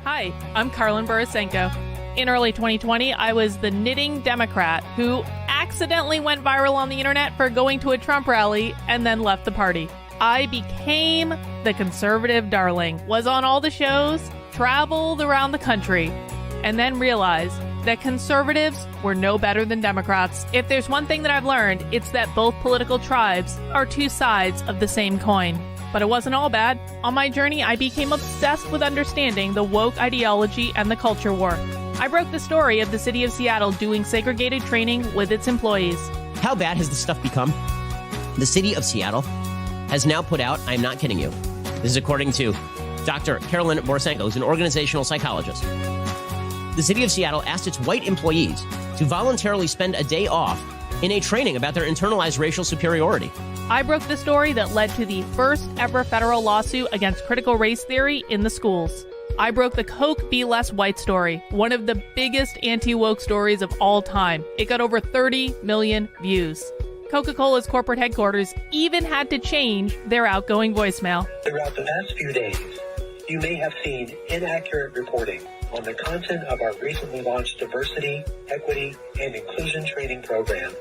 Hi, I'm Carlin Borisenko. In early 2020, I was the knitting Democrat who accidentally went viral on the internet for going to a Trump rally and then left the party. I became the conservative darling, was on all the shows, traveled around the country, and then realized that conservatives were no better than Democrats. If there's one thing that I've learned, it's that both political tribes are two sides of the same coin. But it wasn't all bad. On my journey, I became obsessed with understanding the woke ideology and the culture war. I broke the story of the city of Seattle doing segregated training with its employees. How bad has this stuff become? The city of Seattle has now put out, I'm not kidding you, this is according to Dr. Carolyn Borisenko, who's an organizational psychologist. The city of Seattle asked its white employees to voluntarily spend a day off in a training about their internalized racial superiority. I broke the story that led to the first ever federal lawsuit against critical race theory in the schools. I broke the Coke Be Less White story, one of the biggest anti-woke stories of all time. It got over 30 million views. Coca-Cola's corporate headquarters even had to change their outgoing voicemail. Throughout the past few days, you may have seen inaccurate reporting on the content of our recently launched diversity, equity, and inclusion training program.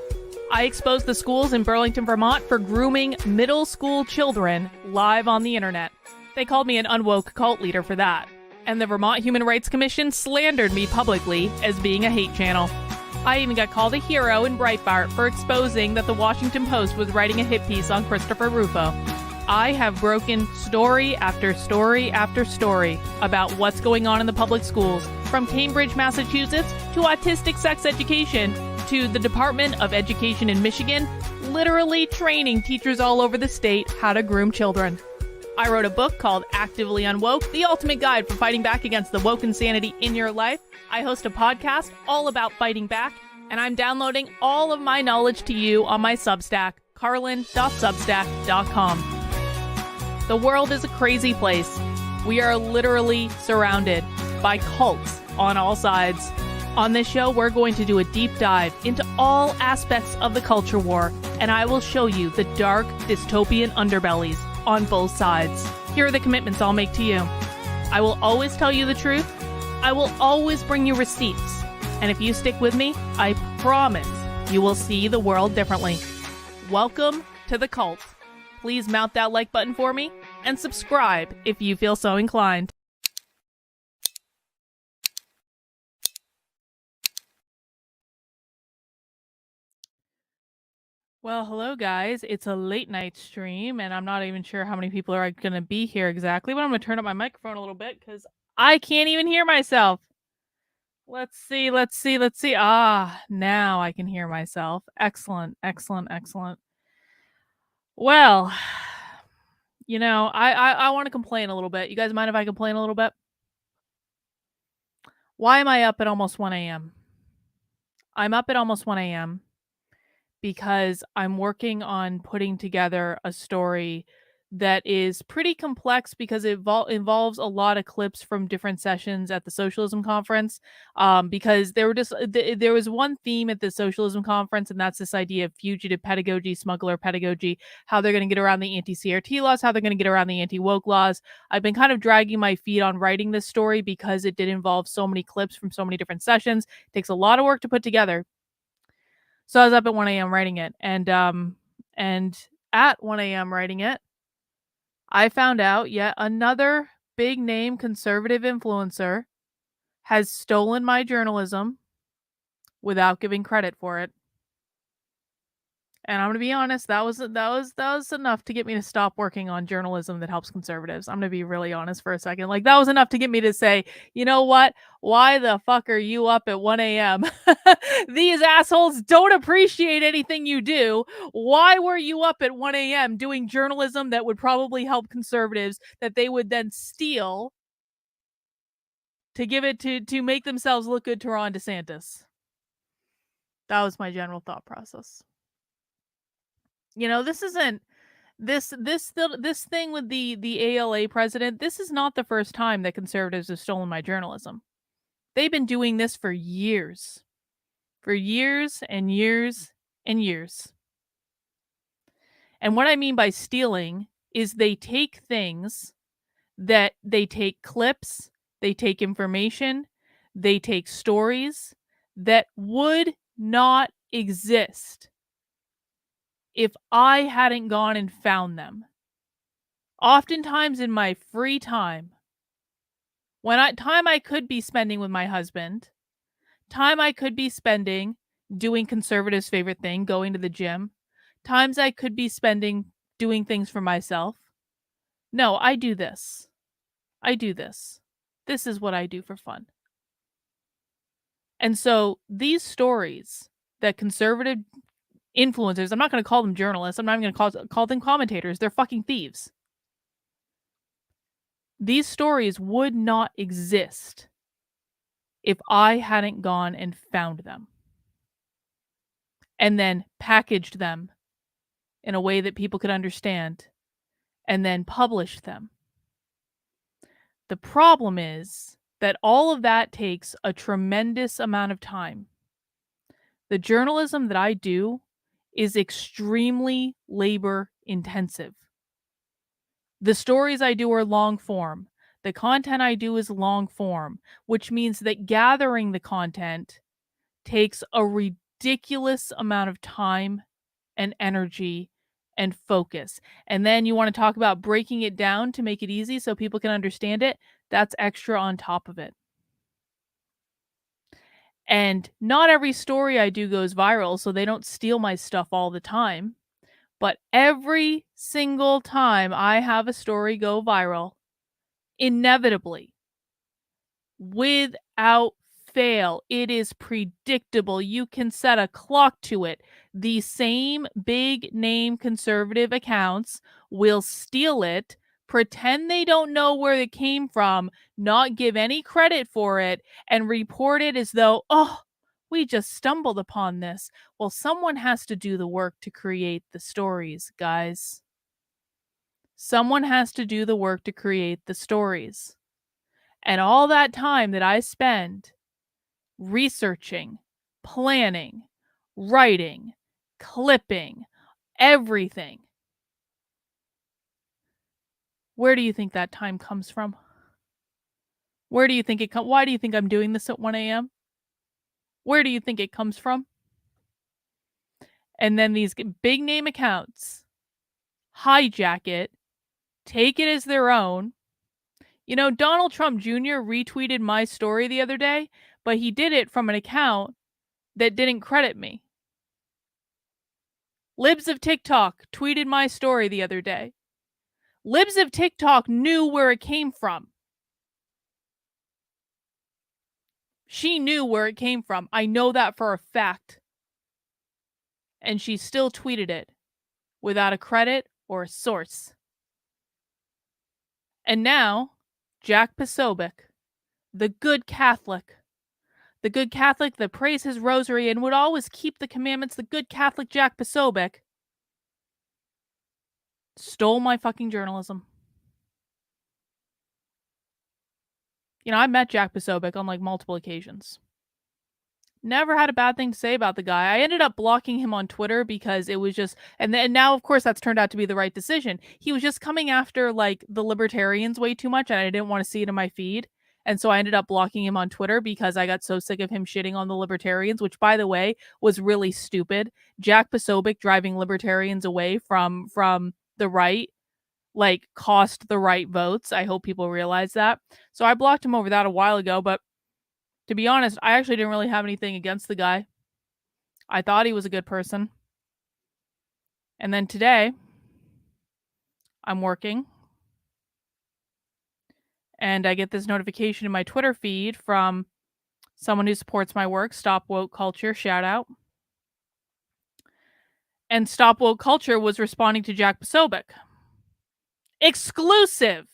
I exposed the schools in Burlington, Vermont for grooming middle school children live on the internet. They called me an unwoke cult leader for that. And the Vermont Human Rights Commission slandered me publicly as being a hate channel. I even got called a hero in Breitbart for exposing that the Washington Post was writing a hit piece on Christopher Rufo. I have broken story after story after story about what's going on in the public schools, from Cambridge, Massachusetts, to autistic sex education, to the Department of Education in Michigan, literally training teachers all over the state how to groom children. I wrote a book called Actively Unwoke, the ultimate guide for fighting back against the woke insanity in your life. I host a podcast all about fighting back, and I'm downloading all of my knowledge to you on my Substack, carlin.substack.com. The world is a crazy place. We are literally surrounded by cults on all sides. On this show, we're going to do a deep dive into all aspects of the culture war, and I will show you the dark, dystopian underbellies on both sides. Here are the commitments I'll make to you. I will always tell you the truth. I will always bring you receipts. And if you stick with me, I promise you will see the world differently. Welcome to the cult. Please mount that like button for me and subscribe if you feel so inclined. Well, hello guys. It's a late night stream and I'm not even sure how many people are going to be here exactly, but I'm going to turn up my microphone a little bit because I can't even hear myself. Let's see. Now I can hear myself. Excellent. Well, you know, I want to complain a little bit. You guys mind if I complain a little bit? Why am I up at almost 1 a.m.? I'm up at almost 1 a.m. because I'm working on putting together a story that is pretty complex because it involves a lot of clips from different sessions at the socialism conference. Because there was one theme at the socialism conference, and that's this idea of fugitive pedagogy, smuggler pedagogy, how they're going to get around the anti-CRT laws, how they're going to get around the anti-woke laws. I've been kind of dragging my feet on writing this story because it did involve so many clips from so many different sessions. It takes a lot of work to put together. So I was up at 1 a.m. writing it, and at 1 a.m. writing it, I found out yet another big name conservative influencer has stolen my journalism without giving credit for it. And I'm going to be honest, that was enough to get me to stop working on journalism that helps conservatives. I'm going to be really honest for a second. Like, that was enough to get me to say, you know what? Why the fuck are you up at 1 a.m.? These assholes don't appreciate anything you do. Why were you up at 1 a.m. doing journalism that would probably help conservatives that they would then steal to give it to make themselves look good to Ron DeSantis? That was my general thought process. You know, this isn't this thing with the ALA president. This is not the first time that conservatives have stolen my journalism. They've been doing this for years and years and years. And what I mean by stealing is they take things that they take clips They take information, they take stories that would not exist if I hadn't gone and found them. Oftentimes in my free time, time I could be spending with my husband, time I could be spending doing conservative's favorite thing, going to the gym, times I could be spending doing things for myself. No, I do this. I do this. This is what I do for fun. And so these stories that conservative influencers, I'm not going to call them journalists, I'm not even going to call them commentators, they're fucking thieves. These stories would not exist if I hadn't gone and found them and then packaged them in a way that people could understand and then published them. The problem is that all of that takes a tremendous amount of time. The journalism that I do is extremely labor intensive. The stories I do are long form. The content I do is long form, which means that gathering the content takes a ridiculous amount of time and energy and focus. And then you want to talk about breaking it down to make it easy so people can understand it. That's extra on top of it. And not every story I do goes viral, so they don't steal my stuff all the time. But every single time I have a story go viral, inevitably, without fail, it is predictable. You can set a clock to it. The same big name conservative accounts will steal it, pretend they don't know where it came from, not give any credit for it, and report it as though, oh, we just stumbled upon this. Well, someone has to do the work to create the stories, guys. Someone has to do the work to create the stories. And all that time that I spend researching, planning, writing, clipping, everything. Where do you think that time comes from? Where do you think it comes? Why do you think I'm doing this at 1 a.m.? Where do you think it comes from? And then these big name accounts hijack it, take it as their own. You know, Donald Trump Jr. retweeted my story the other day, but he did it from an account that didn't credit me. Libs of TikTok tweeted my story the other day. Libs of TikTok knew where it came from. She knew where it came from. I know that for a fact. And she still tweeted it without a credit or a source. And now, Jack Posobiec, the good Catholic that prays his rosary and would always keep the commandments, the good Catholic Jack Posobiec, stole my fucking journalism. You know, I met Jack Posobiec on like multiple occasions. Never had a bad thing to say about the guy. I ended up blocking him on Twitter because it was just, and now of course that's turned out to be the right decision. He was just coming after like the libertarians way too much and I didn't want to see it in my feed. And so I ended up blocking him on Twitter because I got so sick of him shitting on the libertarians, which by the way was really stupid. Jack Posobiec driving libertarians away from the right like cost the right votes. I hope people realize that. So I blocked him over that a while ago, but to be honest, I actually didn't really have anything against the guy. I thought he was a good person. And then today, I'm working. And I get this notification in my Twitter feed from someone who supports my work, Stop Woke Culture, shout out. And Stop Woke Culture was responding to Jack Posobiec. Exclusive!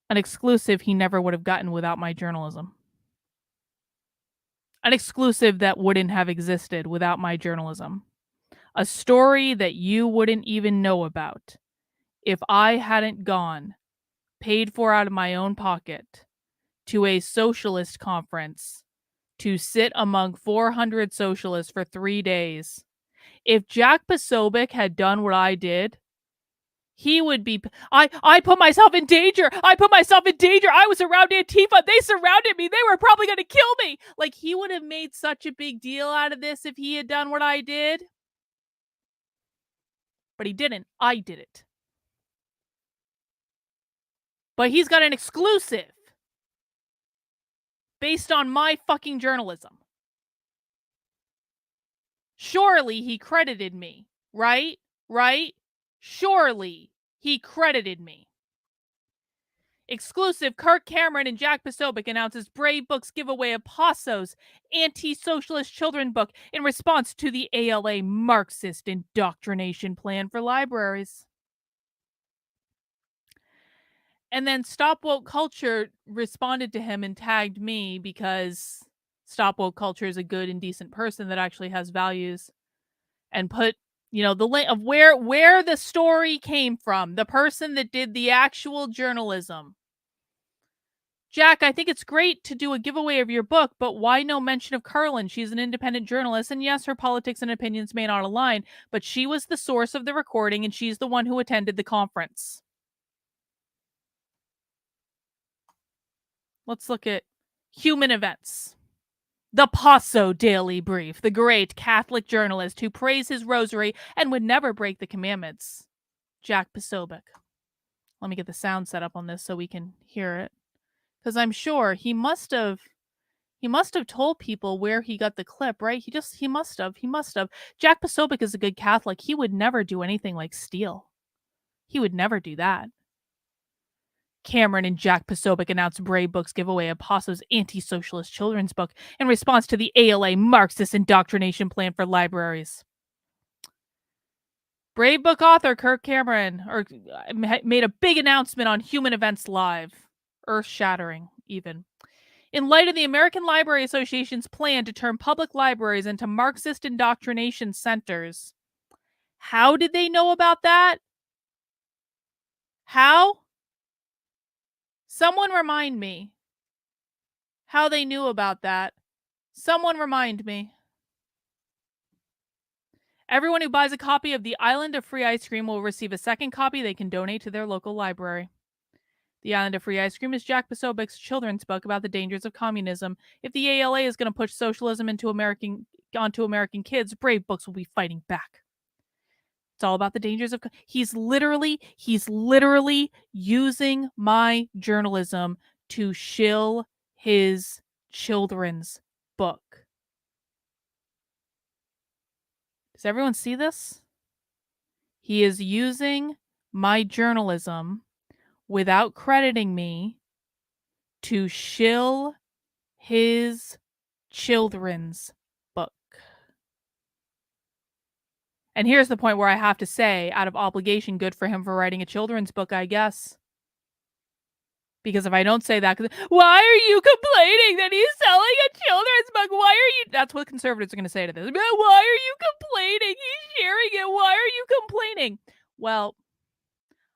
An exclusive he never would have gotten without my journalism. An exclusive that wouldn't have existed without my journalism. A story that you wouldn't even know about if I hadn't gone, paid for out of my own pocket, to a socialist conference to sit among 400 socialists for 3 days. If Jack Posobiec had done what I did, He would be, I put myself in danger. I put myself in danger. I was around Antifa. They surrounded me. They were probably going to kill me. Like, he would have made such a big deal out of this if he had done what I did. But he didn't. I did it. But he's got an exclusive based on my fucking journalism. Surely he credited me, right? Right? Surely he credited me. Exclusive, Kirk Cameron and Jack Posobiec announces Brave Books giveaway of Paso's anti-socialist children book in response to the ALA Marxist indoctrination plan for libraries. And then Stop Woke Culture responded to him and tagged me because Stop Woke Culture is a good and decent person that actually has values, and put, the link of where the story came from, the person that did the actual journalism. Jack, I think it's great to do a giveaway of your book, but why no mention of Carlin? She's an independent journalist, and yes, her politics and opinions may not align, but she was the source of the recording, and she's the one who attended the conference. Let's look at human events. The Paso Daily Brief, the great Catholic journalist who prays his rosary and would never break the commandments. Jack Posobiec. Let me get the sound set up on this so we can hear it. Because I'm sure he must have told people where he got the clip, right? He must have. Jack Posobiec is a good Catholic. He would never do anything like steal. He would never do that. Cameron and Jack Posobiec announced Brave Books giveaway of Paso's anti-socialist children's book in response to the ALA Marxist indoctrination plan for libraries. Brave Book author Kirk Cameron made a big announcement on Human Events Live. Earth-shattering, even. In light of the American Library Association's plan to turn public libraries into Marxist indoctrination centers. How did they know about that? How? Someone remind me how they knew about that. Someone remind me. Everyone who buys a copy of The Island of Free Ice Cream will receive a second copy they can donate to their local library. The Island of Free Ice Cream is Jack Posobiec's children's book about the dangers of communism. If the ALA is going to push socialism onto American kids, Brave Books will be fighting back. It's all about the dangers of... He's literally using my journalism to shill his children's book. Does everyone see this? He is using my journalism without crediting me to shill his children's book. And here's the point where I have to say, out of obligation, good for him for writing a children's book, I guess. Because if I don't say that, why are you complaining that he's selling a children's book? Why are you... That's what conservatives are going to say to this. Why are you complaining? He's sharing it. Why are you complaining? Well,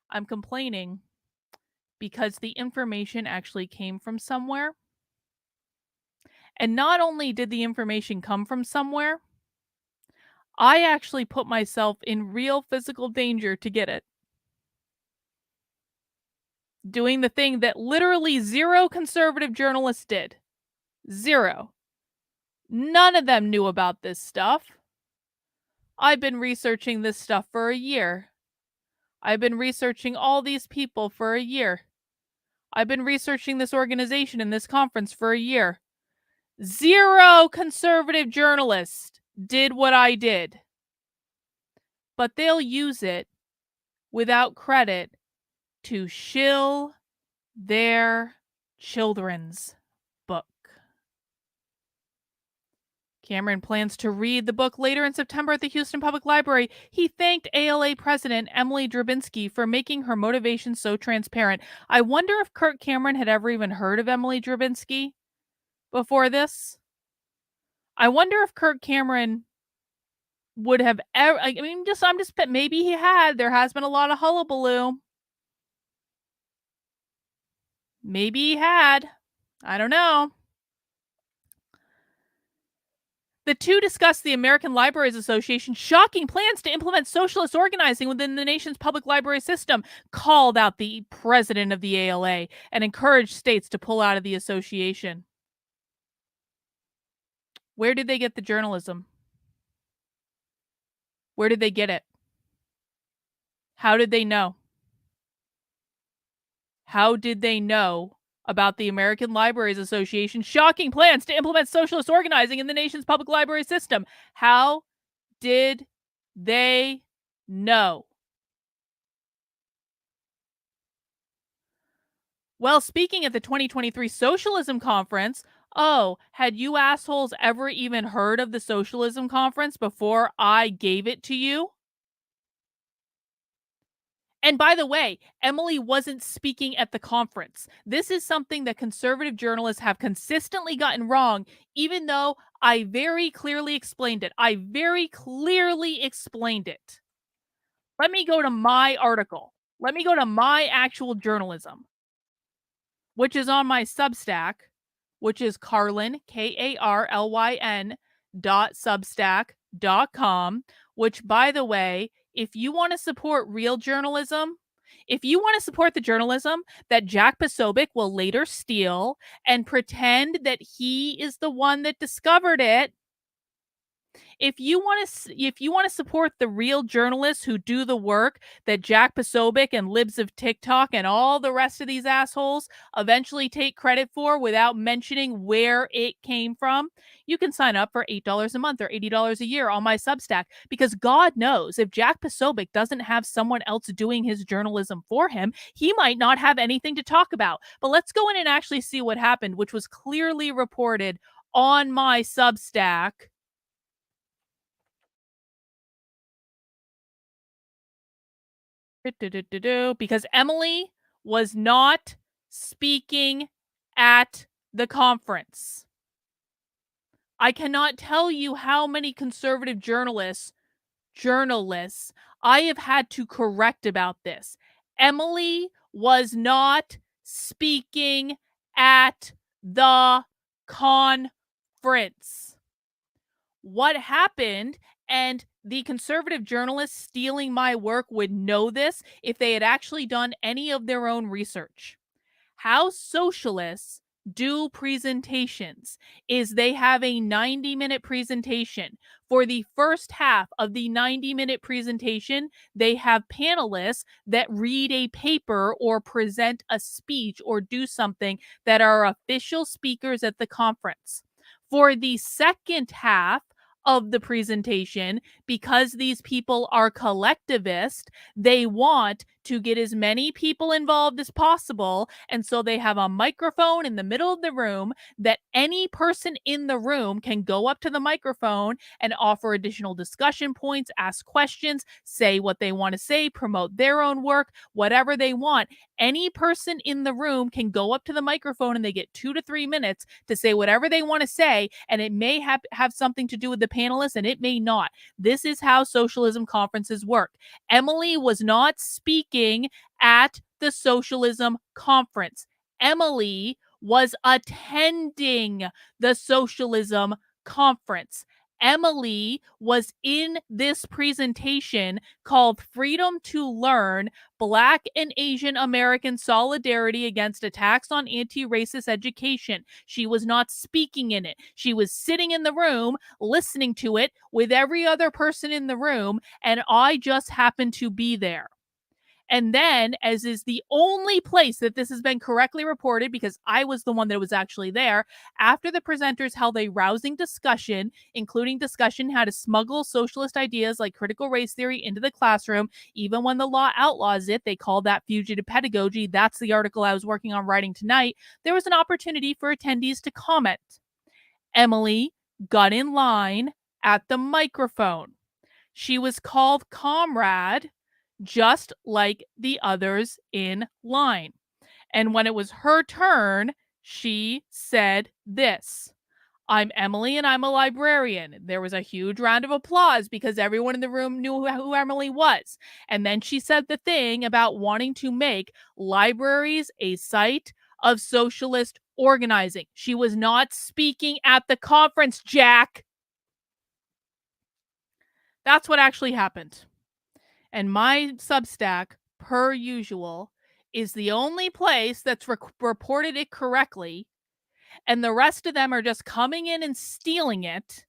I'm complaining because the information actually came from somewhere. And not only did the information come from somewhere, I actually put myself in real physical danger to get it. Doing the thing that literally zero conservative journalists did. Zero. None of them knew about this stuff. I've been researching this stuff for a year. I've been researching all these people for a year. I've been researching this organization and this conference for a year. Zero conservative journalists did what I did. But they'll use it without credit to shill their children's book. Cameron plans to read the book later in September at the Houston Public Library. He thanked ALA President Emily Drabinski for making her motivation so transparent. I wonder if Kirk Cameron had ever even heard of Emily Drabinski before this. I wonder if Kirk Cameron would have ever... maybe he had. There has been a lot of hullabaloo. Maybe he had. I don't know. The two discussed the American Libraries Association's shocking plans to implement socialist organizing within the nation's public library system, called out the president of the ALA, and encouraged states to pull out of the association. Where did they get the journalism? Where did they get it? How did they know? How did they know about the American Libraries Association's shocking plans to implement socialist organizing in the nation's public library system? How did they know? Well, speaking at the 2023 Socialism Conference, oh, had you assholes ever even heard of the Socialism Conference before I gave it to you? And by the way, Emily wasn't speaking at the conference. This is something that conservative journalists have consistently gotten wrong, even though I very clearly explained it. I very clearly explained it. Let me go to my article. Let me go to my actual journalism, which is on my Substack, which is Karlyn, Karlyn, .substack.com, which, by the way, if you want to support real journalism, if you want to support the journalism that Jack Posobiec will later steal and pretend that he is the one that discovered it, if you want to support the real journalists who do the work that Jack Posobiec and Libs of TikTok and all the rest of these assholes eventually take credit for without mentioning where it came from, you can sign up for $8 a month or $80 a year on my Substack, because God knows if Jack Posobiec doesn't have someone else doing his journalism for him, he might not have anything to talk about. But let's go in and actually see what happened, which was clearly reported on my Substack. Because Emily was not speaking at the conference. I cannot tell you how many conservative journalists I have had to correct about this. Emily was not speaking at the conference. What happened, and the conservative journalists stealing my work would know this if they had actually done any of their own research. How socialists do presentations is they have a 90-minute presentation. For the first half of the 90-minute presentation, they have panelists that read a paper or present a speech or do something that are official speakers at the conference. For the second half of the presentation, because these people are collectivist, they want to get as many people involved as possible. And so they have a microphone in the middle of the room that any person in the room can go up to the microphone and offer additional discussion points, ask questions, say what they want to say, promote their own work, whatever they want. Any person in the room can go up to the microphone and they get 2 to 3 minutes to say whatever they want to say. And it may have something to do with the panelists and it may not. This is how socialism conferences work. Emily was not speaking at the socialism conference. Emily was attending the socialism conference. Emily was in this presentation called Freedom to Learn: Black and Asian American Solidarity Against Attacks on Anti-Racist Education. She was not speaking in it. She was sitting in the room listening to it with every other person in the room, and I just happened to be there. And then, as is the only place that this has been correctly reported, because I was the one that was actually there, after the presenters held a rousing discussion, including discussion how to smuggle socialist ideas like critical race theory into the classroom, even when the law outlaws it, they call that fugitive pedagogy. That's the article I was working on writing tonight. There was an opportunity for attendees to comment. Emily got in line at the microphone. She was called comrade, just like the others in line. And when it was her turn, she said this: "I'm Emily and I'm a librarian." There was a huge round of applause because everyone in the room knew who Emily was. And then she said the thing about wanting to make libraries a site of socialist organizing. She was not speaking at the conference, Jack. That's what actually happened. And my Substack, per usual, is the only place that's reported it correctly, and the rest of them are just coming in and stealing it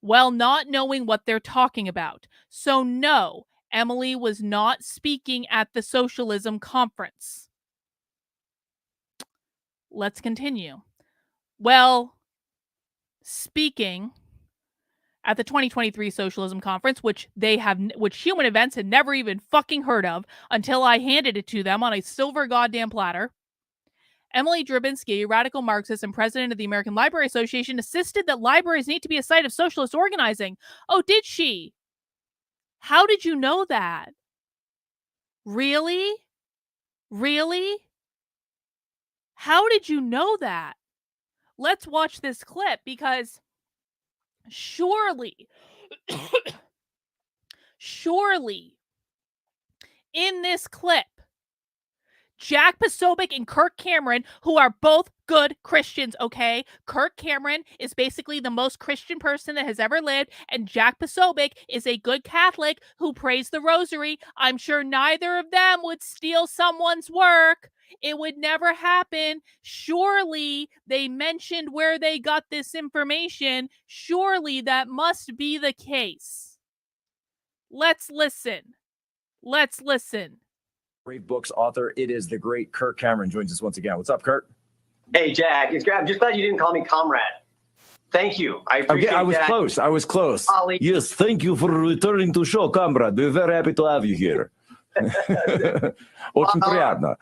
while not knowing what they're talking about. So no, Emily was not speaking at the socialism conference. Let's continue. Well, speaking at the 2023 Socialism Conference, which Human Events had never even fucking heard of until I handed it to them on a silver goddamn platter. Emily Drabinski, radical Marxist and president of the American Library Association, insisted that libraries need to be a site of socialist organizing. Oh, did she? How did you know that? Really? Really? How did you know that? Let's watch this clip because surely in this clip, Jack Posobiec and Kirk Cameron, who are both good Christians, okay? Kirk Cameron is basically the most Christian person that has ever lived, and Jack Posobiec is a good Catholic who prays the rosary. I'm sure neither of them would steal someone's work. It would never happen. Surely they mentioned where they got this information. Surely that must be the case. Let's listen. Great books author. It is the great Kirk Cameron joins us once again. What's up, Kirk? Hey, Jack. I'm just glad you didn't call me comrade. Thank you. I appreciate I was that. close. I was close. Ollie. Yes, thank you for returning to show, comrade. We're very happy to have you here. Очень приятно.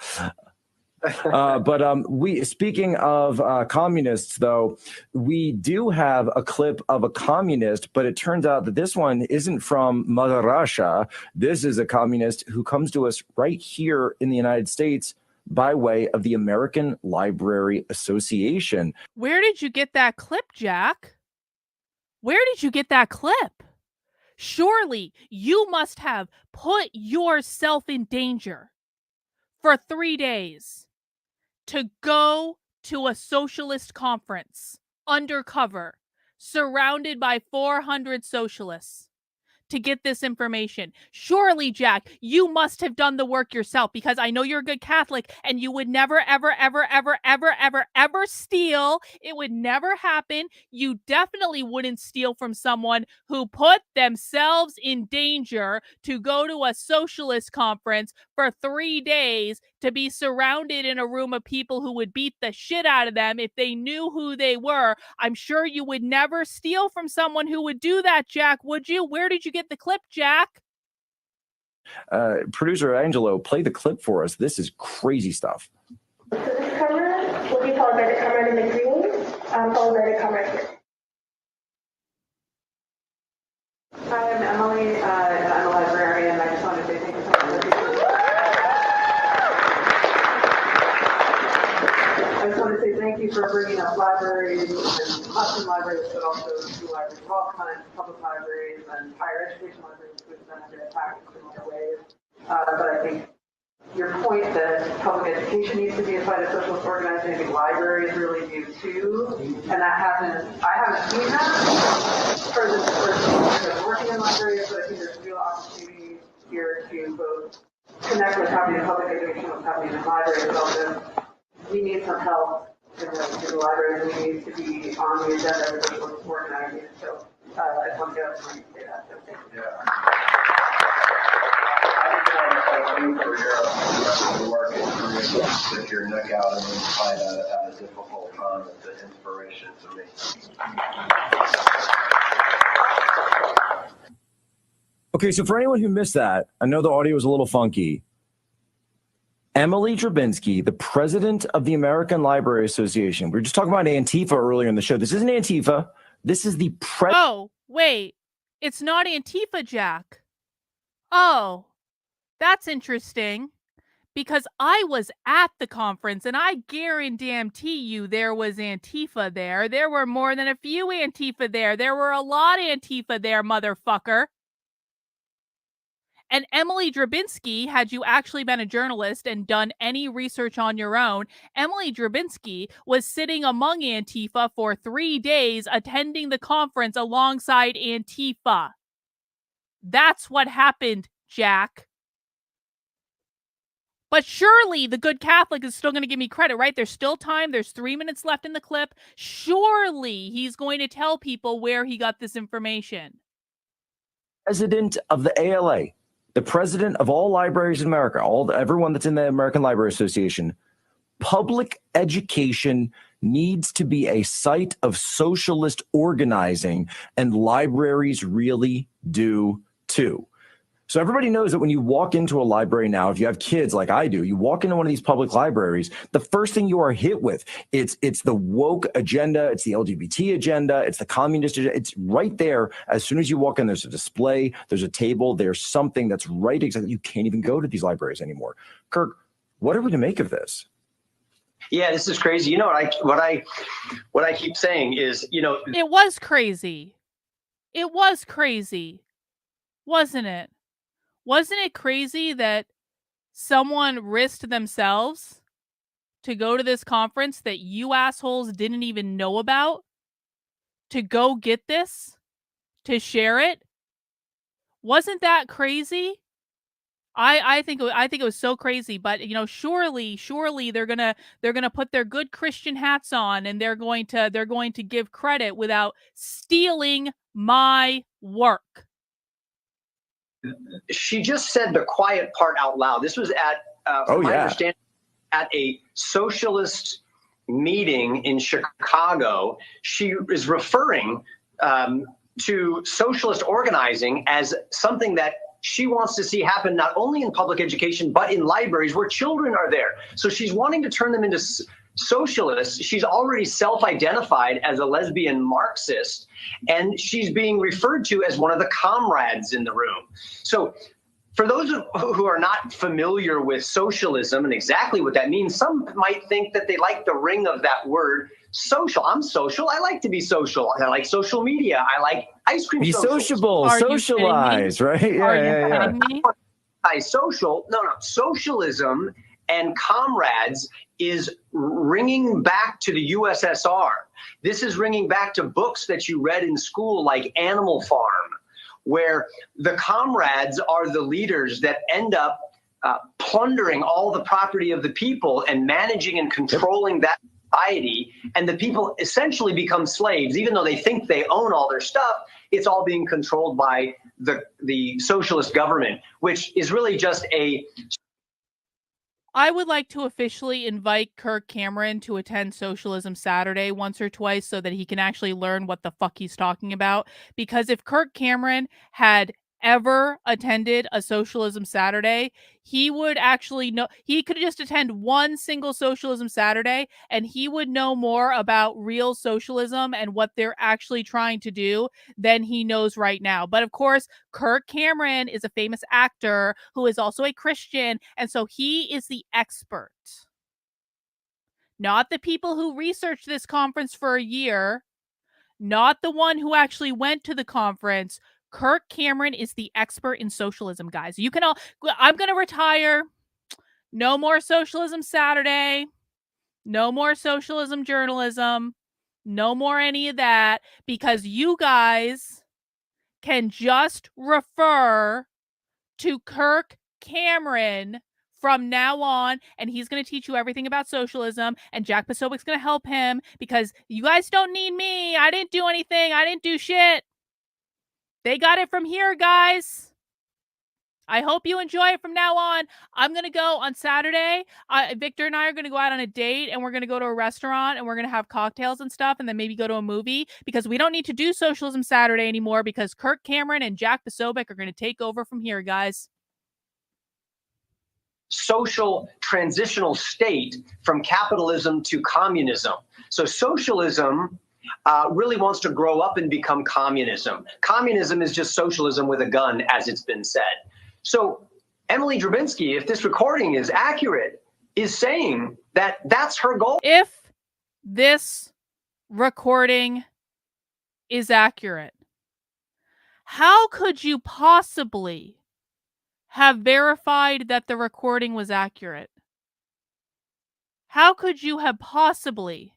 But speaking of communists, though, we do have a clip of a communist, but it turns out that this one isn't from Mother Russia. This is a communist who comes to us right here in the United States by way of the American Library Association. Where did you get that clip, Jack? Where did you get that clip? Surely you must have put yourself in danger for 3 days to go to a socialist conference undercover, surrounded by 400 socialists to get this information. Surely, Jack, you must have done the work yourself, because I know you're a good Catholic and you would never, ever, ever, ever, ever, ever, ever steal. It would never happen. You definitely wouldn't steal from someone who put themselves in danger to go to a socialist conference for 3 days to be surrounded in a room of people who would beat the shit out of them if they knew who they were. I'm sure you would never steal from someone who would do that, Jack, would you? Where did you get the clip, Jack? Producer Angelo, play the clip for us. This is crazy stuff. So this camera will be followed by the camera in the green, followed by the camera here. Hi, I'm Emily, and I'm a librarian. I just wanted to say thank you so much. I just want to say thank you for bringing up libraries and custom libraries, but also two libraries of all kinds, public libraries and higher education libraries, which then have been attacked in similar ways. But I think your point that public education needs to be a site of socialist organizing, I think libraries really do too. And that happens, I haven't seen that for the person working in libraries, but I think there's real opportunity here to both connect what's happening in public education, what's happening in libraries, but also we need some help in the libraries, and we need to be on the agenda of socialist organizing. So I just want to go and say that. So thank you. For work and stick your neck out and then find out a difficult time with the inspiration to me. Okay, so for anyone who missed that, I know the audio was a little funky. Emily Drabinski, the president of the American Library Association. We were just talking about Antifa earlier in the show. This isn't Antifa. This is the president. Oh, wait. It's not Antifa, Jack. Oh, that's interesting, because I was at the conference and I guarantee you there was Antifa there. There were more than a few Antifa there. There were a lot of Antifa there, motherfucker. And Emily Drabinski, had you actually been a journalist and done any research on your own, Emily Drabinski was sitting among Antifa for 3 days attending the conference alongside Antifa. That's what happened, Jack. But surely the good Catholic is still going to give me credit, right? There's still time. There's 3 minutes left in the clip. Surely he's going to tell people where he got this information. President of the ALA, the president of all libraries in America, everyone that's in the American Library Association, public education needs to be a site of socialist organizing, and libraries really do too. So everybody knows that when you walk into a library now, if you have kids like I do, you walk into one of these public libraries, the first thing you are hit with, it's the woke agenda, it's the LGBT agenda, it's the communist agenda. It's right there. As soon as you walk in, there's a display, there's a table, there's something that's right exactly. You can't even go to these libraries anymore. Kirk, what are we to make of this? Yeah, this is crazy. You know what I keep saying is, it was crazy. It was crazy, wasn't it? Wasn't it crazy that someone risked themselves to go to this conference that you assholes didn't even know about, to go get this, to share it? Wasn't that crazy? I think it was so crazy, but surely they're gonna put their good Christian hats on, and they're going to give credit without stealing my work. She just said the quiet part out loud. This was from my understanding, at a socialist meeting in Chicago. She is referring to socialist organizing as something that she wants to see happen not only in public education, but in libraries where children are there. So she's wanting to turn them into socialists. She's already self-identified as a lesbian Marxist, and she's being referred to as one of the comrades in the room. So for those who are not familiar with socialism and exactly what that means, some might think that they like the ring of that word social. I'm social. I like to be social. I like social media. I like ice cream. Be sociable, socialize, right? Social. No. Socialism and comrades is ringing back to the USSR. This is ringing back to books that you read in school, like Animal Farm, where the comrades are the leaders that end up plundering all the property of the people and managing and controlling that society, and the people essentially become slaves. Even though they think they own all their stuff, it's all being controlled by the socialist government, which is really just a... I would like to officially invite Kirk Cameron to attend Socialism Saturday once or twice so that he can actually learn what the fuck he's talking about. Because if Kirk Cameron had ever attended a Socialism Saturday, he would actually know. He could just attend one single Socialism Saturday and he would know more about real socialism and what they're actually trying to do than he knows right now. But of course, Kirk Cameron is a famous actor who is also a Christian, and so he is the expert. Not the people who researched this conference for a year, not the one who actually went to the conference. Kirk Cameron is the expert in socialism, guys. You can all... I'm going to retire. No more Socialism Saturday. No more socialism journalism. No more any of that, because you guys can just refer to Kirk Cameron from now on, and he's going to teach you everything about socialism, and Jack Posobiec's going to help him, because you guys don't need me. I didn't do anything. I didn't do shit. They got it from here, guys. I hope you enjoy it from now on. I'm going to go on Saturday. Victor and I are going to go out on a date, and we're going to go to a restaurant, and we're going to have cocktails and stuff, and then maybe go to a movie, because we don't need to do Socialism Saturday anymore, because Kirk Cameron and Jack Posobiec are going to take over from here, guys. Social transitional state from capitalism to communism. So socialism really wants to grow up and become communism. Communism is just socialism with a gun, as it's been said. So Emily Drabinski, if this recording is accurate, is saying that that's her goal. If this recording is accurate, how could you possibly have verified that the recording was accurate? How could you have possibly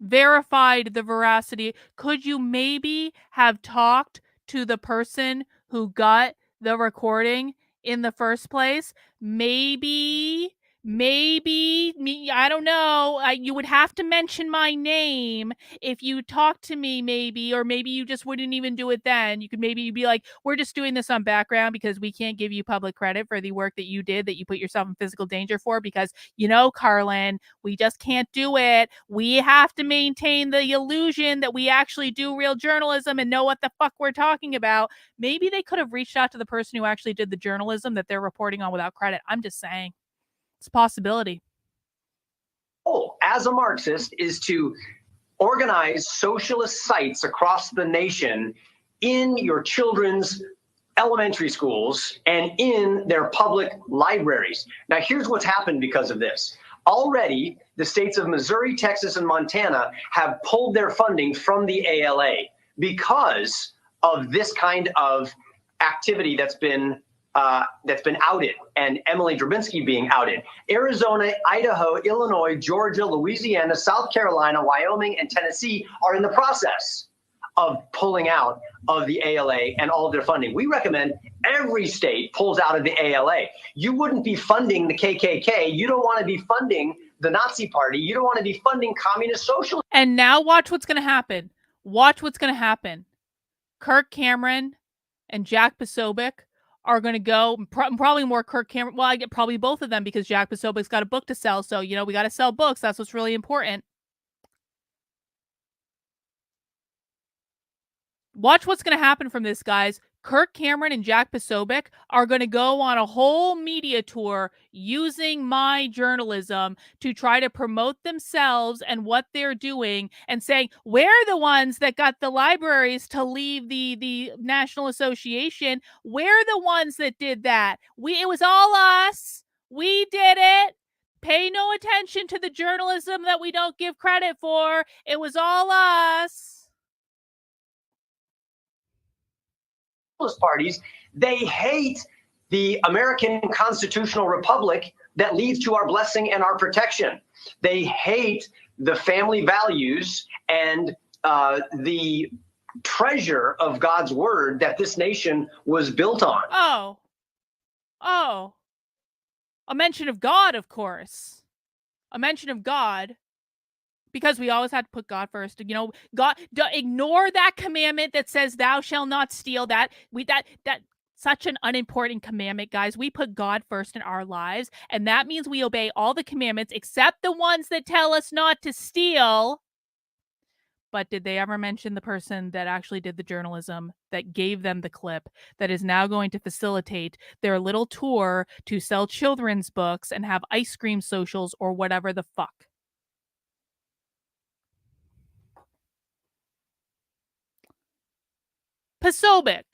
verified the veracity? Could you maybe have talked to the person who got the recording in the first place, maybe me, I don't know. You would have to mention my name if you talk to me, maybe, or maybe you just wouldn't even do it then. You could maybe be like, we're just doing this on background because we can't give you public credit for the work that you did, that you put yourself in physical danger for, because, Carlin, we just can't do it. We have to maintain the illusion that we actually do real journalism and know what the fuck we're talking about. Maybe they could have reached out to the person who actually did the journalism that they're reporting on without credit. I'm just saying. It's a possibility. As a Marxist, is to organize socialist sites across the nation in your children's elementary schools and in their public libraries. Now, here's what's happened because of this. Already, the states of Missouri, Texas, and Montana have pulled their funding from the ALA because of this kind of activity that's been outed, and Emily Drabinski being outed. Arizona, Idaho, Illinois, Georgia, Louisiana, South Carolina, Wyoming, and Tennessee are in the process of pulling out of the ALA and all of their funding. We recommend every state pulls out of the ALA. You wouldn't be funding the KKK. You don't want to be funding the Nazi Party. You don't want to be funding communist socialism. And now watch what's going to happen. Watch what's going to happen. Kirk Cameron and Jack Posobiec are going to go, probably more Kirk Cameron. Well, I get probably both of them because Jack Posobiec's got a book to sell. So, we got to sell books. That's what's really important. Watch what's going to happen from this, guys. Kirk Cameron and Jack Posobiec are going to go on a whole media tour using my journalism to try to promote themselves and what they're doing, and saying, we're the ones that got the libraries to leave the National Association. We're the ones that did that. It was all us. We did it. Pay no attention to the journalism that we don't give credit for. It was all us. Parties, they hate the American constitutional republic that leads to our blessing and our protection. They hate the family values and the treasure of God's word that this nation was built on. Oh, a mention of God, of course. A mention of God. Because we always had to put God first. God, ignore that commandment that says thou shalt not steal. That such an unimportant commandment, guys. We put God first in our lives, and that means we obey all the commandments except the ones that tell us not to steal. But did they ever mention the person that actually did the journalism, that gave them the clip, that is now going to facilitate their little tour to sell children's books and have ice cream socials or whatever the fuck? Posobiec,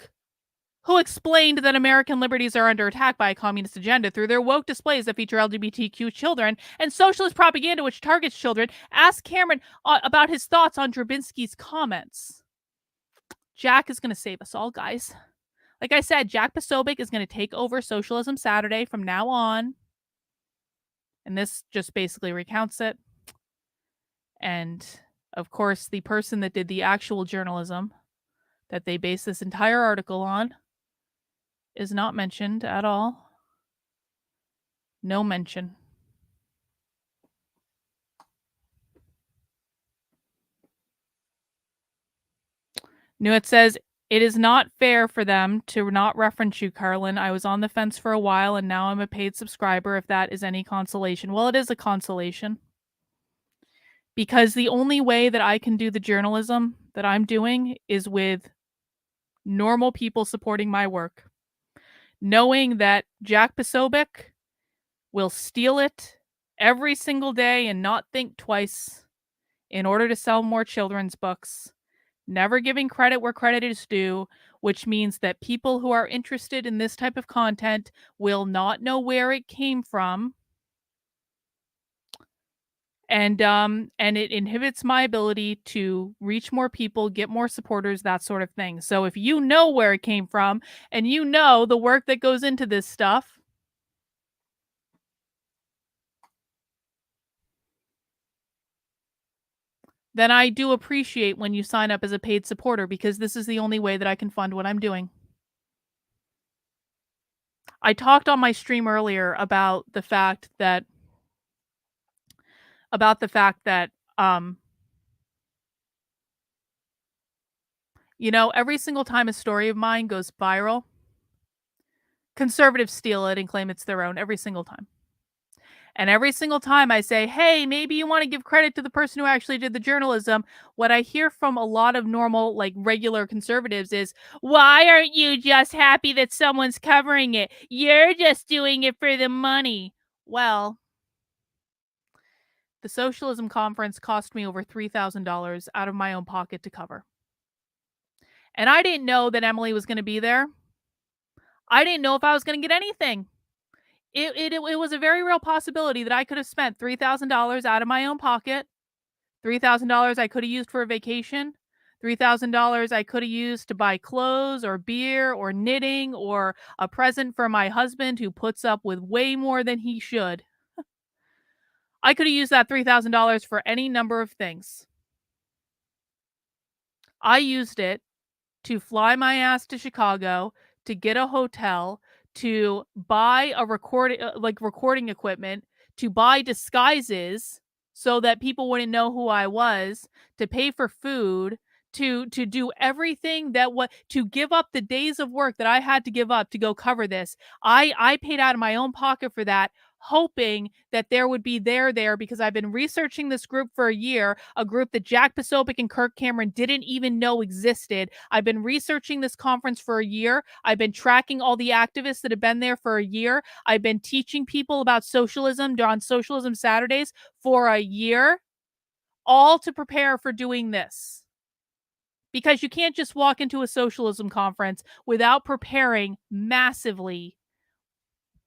who explained that American liberties are under attack by a communist agenda through their woke displays that feature LGBTQ children and socialist propaganda which targets children, asked Cameron about his thoughts on Drabinski's comments. Jack is going to save us all, guys. Like I said, Jack Posobiec is going to take over Socialism Saturday from now on. And this just basically recounts it. And, of course, the person that did the actual journalism that they base this entire article on is not mentioned at all. No mention. It says, it is not fair for them to not reference you, Carlin. I was on the fence for a while, and now I'm a paid subscriber, if that is any consolation. Well, it is a consolation. Because the only way that I can do the journalism that I'm doing is with normal people supporting my work. Knowing that Jack Posobiec will steal it every single day and not think twice in order to sell more children's books. Never giving credit where credit is due, which means that people who are interested in this type of content will not know where it came from. And it inhibits my ability to reach more people, get more supporters, that sort of thing. So if you know where it came from and you know the work that goes into this stuff, then I do appreciate when you sign up as a paid supporter, because this is the only way that I can fund what I'm doing. I talked on my stream earlier about the fact that about the fact that, you know, every single time a story of mine goes viral, conservatives steal it and claim it's their own every single time. And every single time I say, "Hey, maybe you wanna give credit to the person who actually did the journalism," what I hear from a lot of normal, like, regular conservatives is, "Why aren't you just happy that someone's covering it? You're just doing it for the money." Well, the socialism conference cost me over $3,000 out of my own pocket to cover. And I didn't know that Emily was gonna be there. I didn't know if I was gonna get anything. It was a very real possibility that I could have spent $3,000 out of my own pocket, $3,000 I could have used for a vacation, $3,000 I could have used to buy clothes or beer or knitting or a present for my husband who puts up with way more than he should. I could have used that $3,000 for any number of things. I used it to fly my ass to Chicago, to get a hotel, to buy a recording equipment, to buy disguises so that people wouldn't know who I was, to pay for food, to do everything that what to give up the days of work that I had to give up to go cover this. I paid out of my own pocket for that, hoping that there would be there because I've been researching this group for a year, a group that Jack Posobiec and Kirk Cameron didn't even know existed. I've been researching this conference for a year. I've been tracking all the activists that have been there for a year. I've been teaching people about socialism on Socialism Saturdays for a year, all to prepare for doing this. Because you can't just walk into a socialism conference without preparing massively.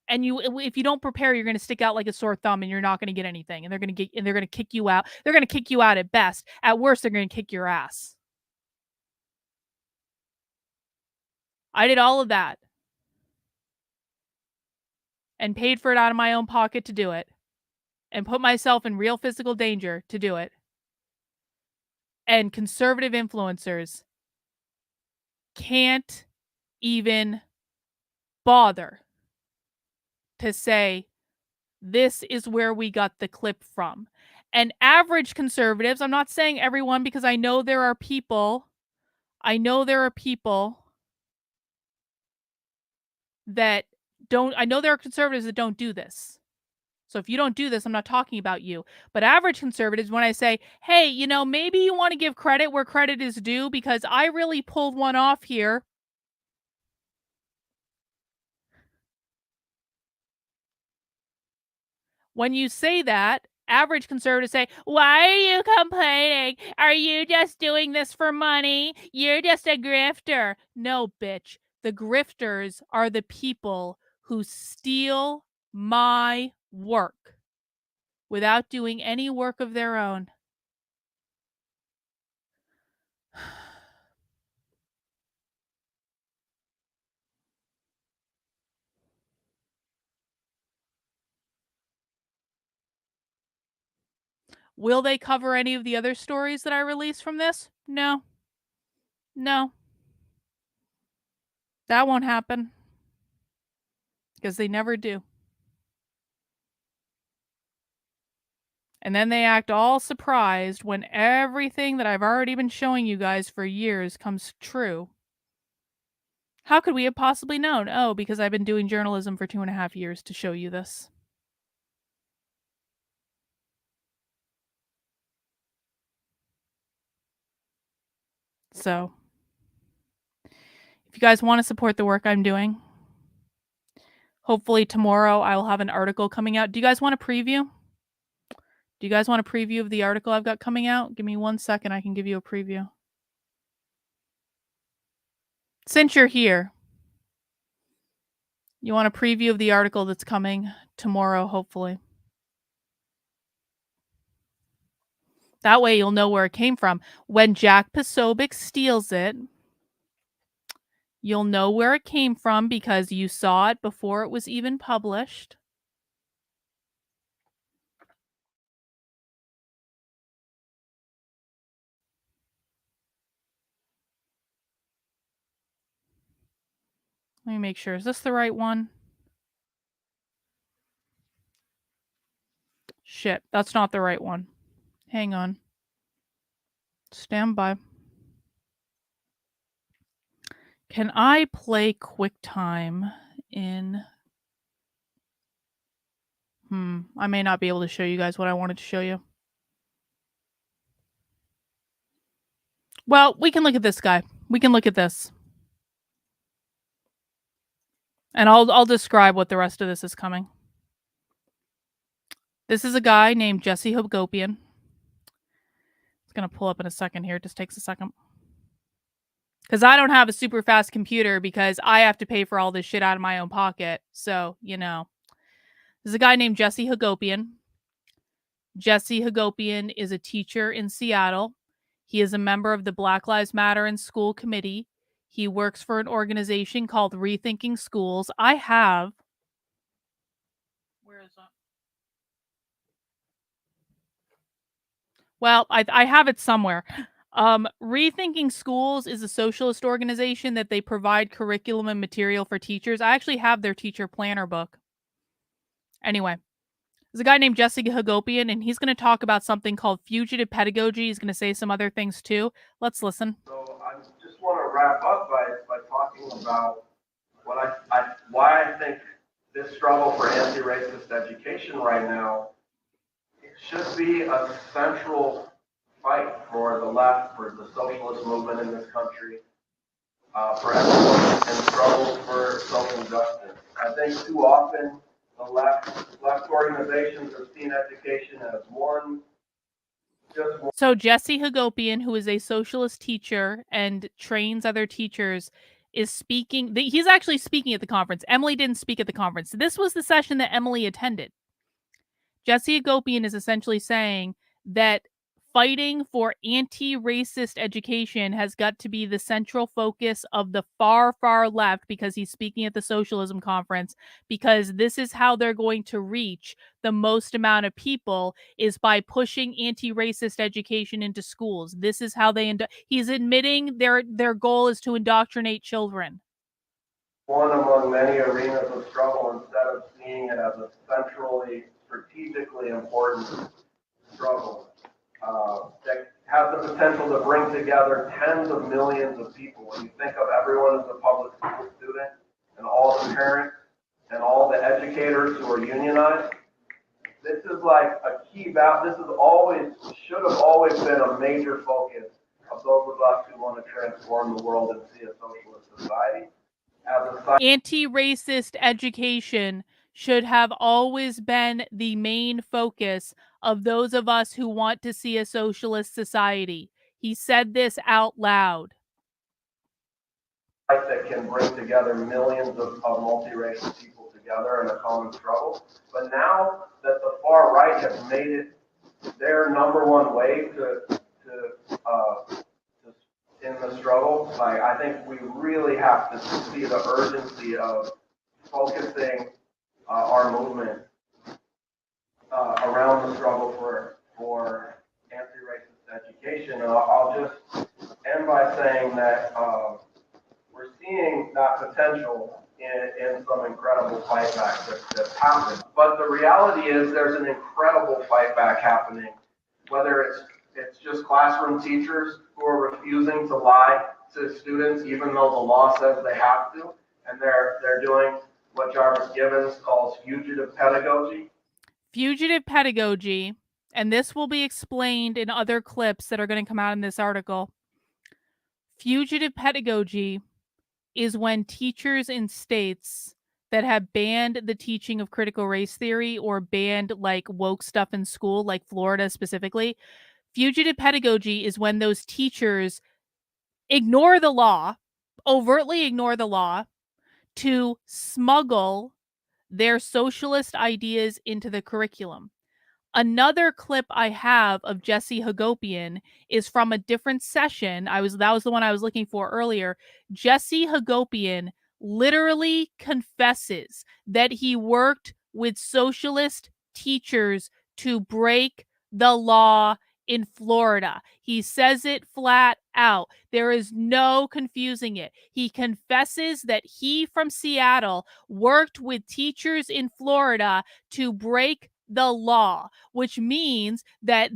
And if you don't prepare, you're going to stick out like a sore thumb and you're not going to get anything. And they're going to kick you out. They're going to kick you out at best. At worst, they're going to kick your ass. I did all of that and paid for it out of my own pocket to do it and put myself in real physical danger to do it. And conservative influencers can't even bother to say, this is where we got the clip from. And average conservatives, I'm not saying everyone because I know there are people that don't, I know there are conservatives that don't do this. So if you don't do this, I'm not talking about you. But average conservatives, when I say, hey, you know, maybe you want to give credit where credit is due because I really pulled one off here. When you say that, average conservatives say, why are you complaining? Are you just doing this for money? You're just a grifter. No, bitch. The grifters are the people who steal my work without doing any work of their own. Will they cover any of the other stories that I release from this? No. No. That won't happen. Because they never do. And then they act all surprised when everything that I've already been showing you guys for years comes true. How could we have possibly known? Oh, because I've been doing journalism for 2.5 years to show you this. So, if you guys want to support the work I'm doing, hopefully tomorrow I will have an article coming out. Do you guys want a preview? Do you guys want a preview of the article I've got coming out? Give me 1 second, I can give you a preview. Since you're here, you want a preview of the article that's coming tomorrow, hopefully. That way you'll know where it came from. When Jack Posobiec steals it, you'll know where it came from because you saw it before it was even published. Let me make sure. Is this the right one? Shit, that's not the right one. Hang on. Stand by. Can I play QuickTime in... I may not be able to show you guys what I wanted to show you. Well, we can look at this guy. We can look at this. And I'll describe what the rest of this is coming. This is a guy named Jesse Hagopian. It's going to pull up in a second here. It just takes a second. Because I don't have a super fast computer because I have to pay for all this shit out of my own pocket. So, you know. There's a guy named Jesse Hagopian. Jesse Hagopian is a teacher in Seattle. He is a member of the Black Lives Matter in School Committee. He works for an organization called Rethinking Schools. I have... Where is that? Well, I have it somewhere. Rethinking Schools is a socialist organization that they provide curriculum and material for teachers. I actually have their teacher planner book. Anyway, there's a guy named Jesse Hagopian, and he's going to talk about something called fugitive pedagogy. He's going to say some other things too. Let's listen. So I just want to wrap up by talking about why I think this struggle for anti-racist education right now should be a central fight for the left, for the socialist movement in this country, for everyone, and struggles for social justice. I think too often the left organizations have seen education as just one. So Jesse Hagopian, who is a socialist teacher and trains other teachers, is speaking. He's actually speaking at the conference. Emily didn't speak at the conference. This was the session that Emily attended. Jesse Hagopian is essentially saying that fighting for anti-racist education has got to be the central focus of the far, far left, because he's speaking at the socialism conference, because this is how they're going to reach the most amount of people, is by pushing anti-racist education into schools. This is how they he's admitting their goal is to indoctrinate children. One among many arenas of struggle, instead of seeing it as a centrally, strategically important struggle. That has the potential to bring together tens of millions of people. When you think of everyone as a public school student, and all the parents, and all the educators who are unionized, this is like a key battle. This should have always been a major focus of those of us who want to transform the world and see a socialist society. Anti-racist education should have always been the main focus of those of us who want to see a socialist society. He said this out loud. That can bring together millions of multiracial people together in a common struggle. But now that the far right has made it their number one way to in the struggle, I think we really have to see the urgency of focusing our movement around the struggle for anti-racist education. And I'll just end by saying that we're seeing that potential in some incredible fight back that's happened. But the reality is there's an incredible fight back happening, whether it's just classroom teachers who are refusing to lie to students even though the law says they have to, and they're doing what Jarvis Gibbons calls fugitive pedagogy. Fugitive pedagogy, and this will be explained in other clips that are going to come out in this article. Fugitive pedagogy is when teachers in states that have banned the teaching of critical race theory or banned like woke stuff in school, like Florida specifically, fugitive pedagogy is when those teachers ignore the law, overtly ignore the law, to smuggle their socialist ideas into the curriculum. Another clip I have of Jesse Hagopian is from a different session. That was the one I was looking for earlier. Jesse Hagopian literally confesses that he worked with socialist teachers to break the law in Florida. He says it flat out. There is no confusing it. He confesses that he from Seattle worked with teachers in Florida to break the law, which means that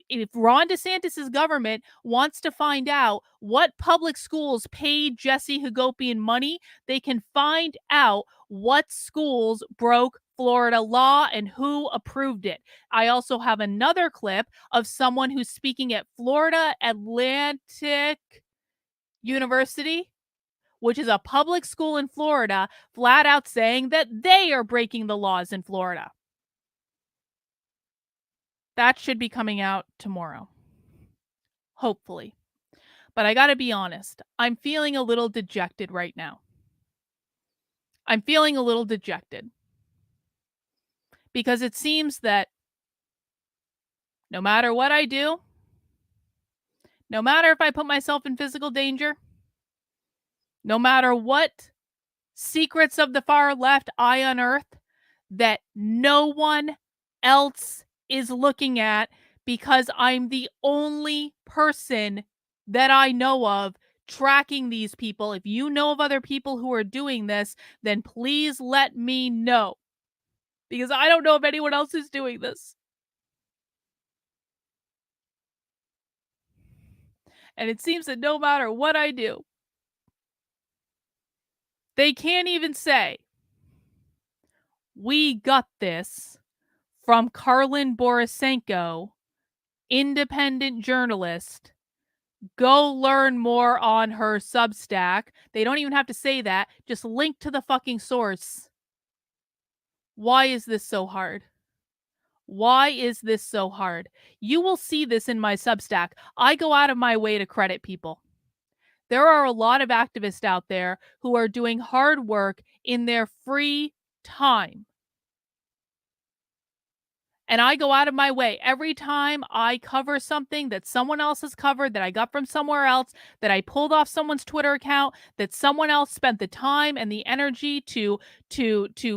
if Ron DeSantis' government wants to find out what public schools paid Jesse Hagopian money, they can find out what schools broke Florida law and who approved it. I also have another clip of someone who's speaking at Florida Atlantic University, which is a public school in Florida, flat out saying that they are breaking the laws in Florida. That should be coming out tomorrow. Hopefully. But I gotta be honest, I'm feeling a little dejected right now. I'm feeling a little dejected. Because it seems that no matter what I do, no matter if I put myself in physical danger, no matter what secrets of the far left I unearth, that no one else is looking at because I'm the only person that I know of tracking these people. If you know of other people who are doing this, then please let me know. Because I don't know if anyone else is doing this. And it seems that no matter what I do, they can't even say, "We got this from Karlin Borisenko, independent journalist. Go learn more on her Substack." They don't even have to say that. Just link to the fucking source. Why is this so hard? Why is this so hard? You will see this in my Substack. I go out of my way to credit people. There are a lot of activists out there who are doing hard work in their free time. And I go out of my way every time I cover something that someone else has covered, that I got from somewhere else, that I pulled off someone's Twitter account, that someone else spent the time and the energy to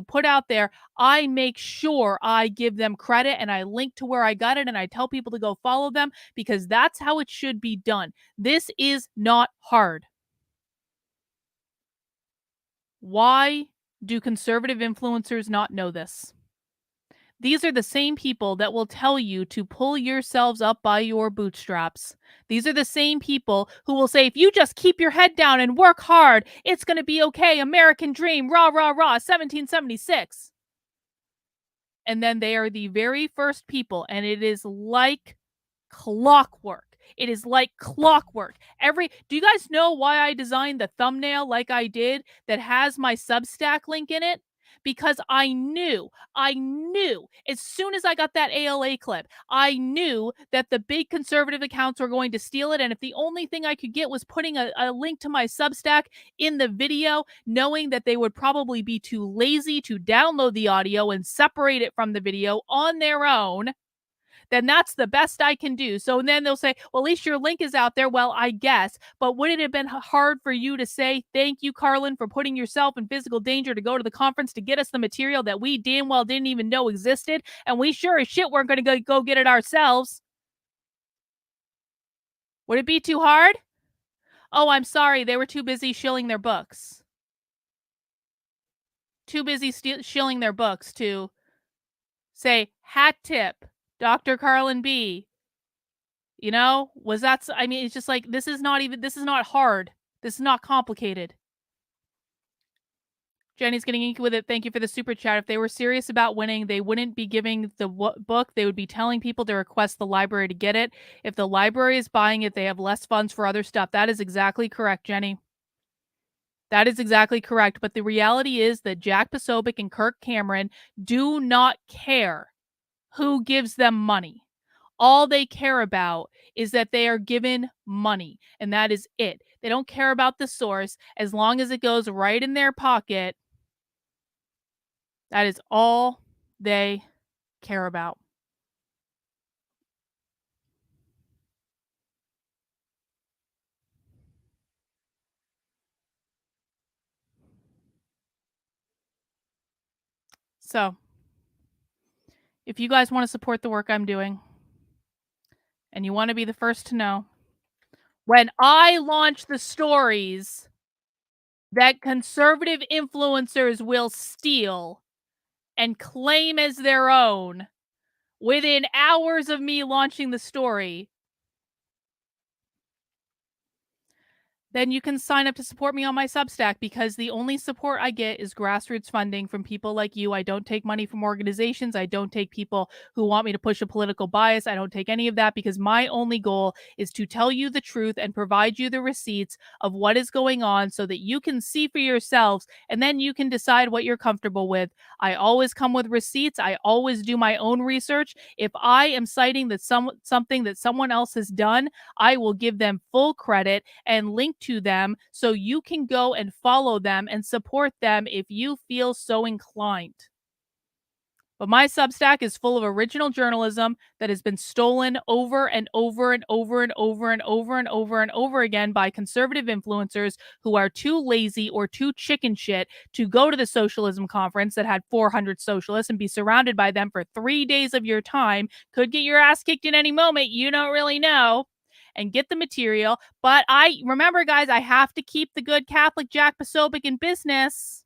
put out there. I make sure I give them credit and I link to where I got it and I tell people to go follow them because that's how it should be done. This is not hard. Why do conservative influencers not know this? These are the same people that will tell you to pull yourselves up by your bootstraps. These are the same people who will say, if you just keep your head down and work hard, it's going to be okay. American dream, rah, rah, rah, 1776. And then they are the very first people, and it is like clockwork. It is like clockwork. Do you guys know why I designed the thumbnail like I did that has my Substack link in it? Because I knew as soon as I got that ALA clip, I knew that the big conservative accounts were going to steal it. And if the only thing I could get was putting a link to my Substack in the video, knowing that they would probably be too lazy to download the audio and separate it from the video on their own, then that's the best I can do. So then they'll say, well, at least your link is out there. Well, I guess. But would it have been hard for you to say, thank you, Karlin, for putting yourself in physical danger to go to the conference to get us the material that we damn well didn't even know existed? And we sure as shit weren't going to go get it ourselves. Would it be too hard? Oh, I'm sorry. They were too busy shilling their books. Too busy shilling their books to say, hat tip, Dr. Karlin B. You know, it's just like, this is not hard. This is not complicated. Jenny's getting inky with it. Thank you for the super chat. If they were serious about winning, they wouldn't be giving the book. They would be telling people to request the library to get it. If the library is buying it, they have less funds for other stuff. That is exactly correct, Jenny. That is exactly correct. But the reality is that Jack Posobiec and Kirk Cameron do not care who gives them money. All they care about is that they are given money, and that is it. They don't care about the source. As long as it goes right in their pocket, that is all they care about. So, if you guys want to support the work I'm doing, and you want to be the first to know, when I launch the stories that conservative influencers will steal and claim as their own, within hours of me launching the story, then you can sign up to support me on my Substack, because the only support I get is grassroots funding from people like you. I don't take money from organizations. I don't take people who want me to push a political bias. I don't take any of that, because my only goal is to tell you the truth and provide you the receipts of what is going on so that you can see for yourselves, and then you can decide what you're comfortable with. I always come with receipts. I always do my own research. If I am citing that something that someone else has done, I will give them full credit and link to them so you can go and follow them and support them if you feel so inclined. But my Substack is full of original journalism that has been stolen over and over and over and over and over and over and over again by conservative influencers who are too lazy or too chicken shit to go to the socialism conference that had 400 socialists and be surrounded by them for 3 days of your time. Could get your ass kicked in any moment. You don't really know. And get the material. But remember, guys, I have to keep the good Catholic Jack Posobiec in business.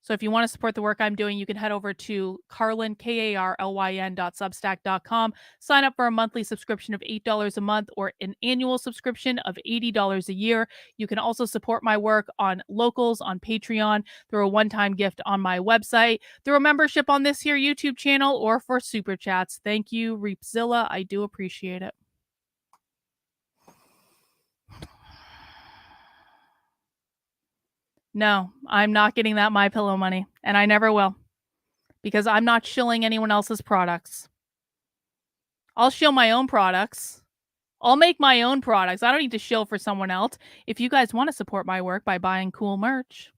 So if you want to support the work I'm doing, you can head over to Carlyn, KARLYN.substack.com. Sign up for a monthly subscription of $8 a month or an annual subscription of $80 a year. You can also support my work on Locals, on Patreon, through a one-time gift on my website, through a membership on this here YouTube channel, or for Super Chats. Thank you, Reapzilla. I do appreciate it. No, I'm not getting that MyPillow money, and I never will, because I'm not shilling anyone else's products. I'll shill my own products. I'll make my own products. I don't need to shill for someone else. If you guys want to support my work by buying cool merch,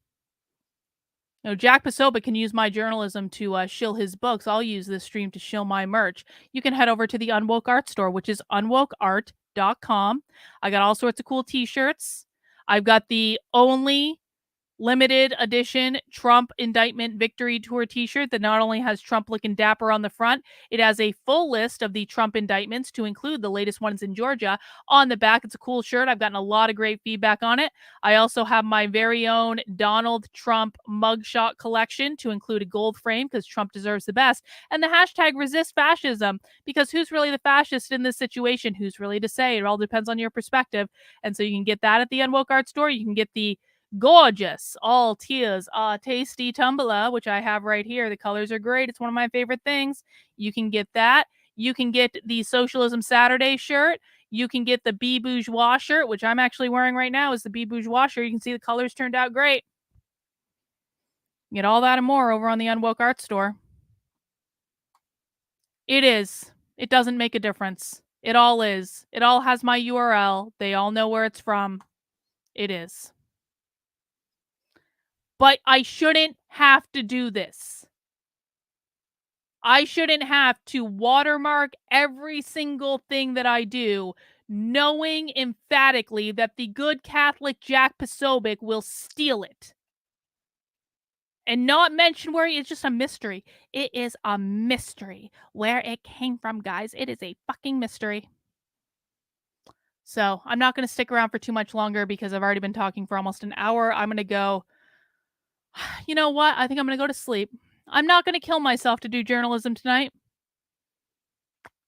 Jack Posobiec can use my journalism to shill his books. I'll use this stream to shill my merch. You can head over to the Unwoke Art Store, which is unwokeart.com. I got all sorts of cool t-shirts. I've got the only limited edition Trump indictment victory tour t-shirt that not only has Trump looking dapper on the front, it has a full list of the Trump indictments to include the latest ones in Georgia on the back. It's a cool shirt. I've gotten a lot of great feedback on it. I also have my very own Donald Trump mugshot collection to include a gold frame, because Trump deserves the best, and the hashtag resist fascism, because who's really the fascist in this situation? Who's really to say? It all depends on your perspective. And so you can get that at the Unwoke Art Store. You can get the gorgeous all tears are tasty tumbler, which I have right here. The colors are great. It's one of my favorite things. You can get that. You can get the Socialism Saturday shirt. You can get the Be Bourgeois shirt, which I'm actually wearing right now, is the Be Bourgeois shirt. You can see the colors turned out great. Get all that and more over on the Unwoke Art Store. It is. It doesn't make a difference. It all is. It all has my URL. They all know where it's from. It is. But I shouldn't have to do this. I shouldn't have to watermark every single thing that I do, knowing emphatically that the good Catholic Jack Posobiec will steal it. And not mention where it's just a mystery. It is a mystery where it came from, guys. It is a fucking mystery. So I'm not going to stick around for too much longer, because I've already been talking for almost an hour. I'm going to go. You know what? I think I'm going to go to sleep. I'm not going to kill myself to do journalism tonight.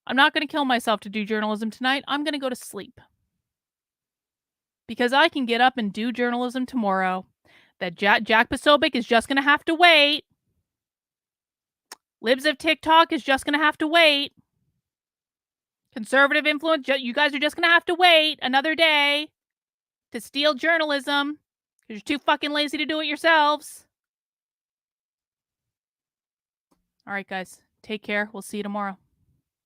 I'm not going to kill myself to do journalism tonight. I'm going to go to sleep, because I can get up and do journalism tomorrow. That Jack Posobiec is just going to have to wait. Libs of TikTok is just going to have to wait. Conservative influence, you guys are just going to have to wait another day to steal journalism, because you're too fucking lazy to do it yourselves. All right, guys. Take care. We'll see you tomorrow.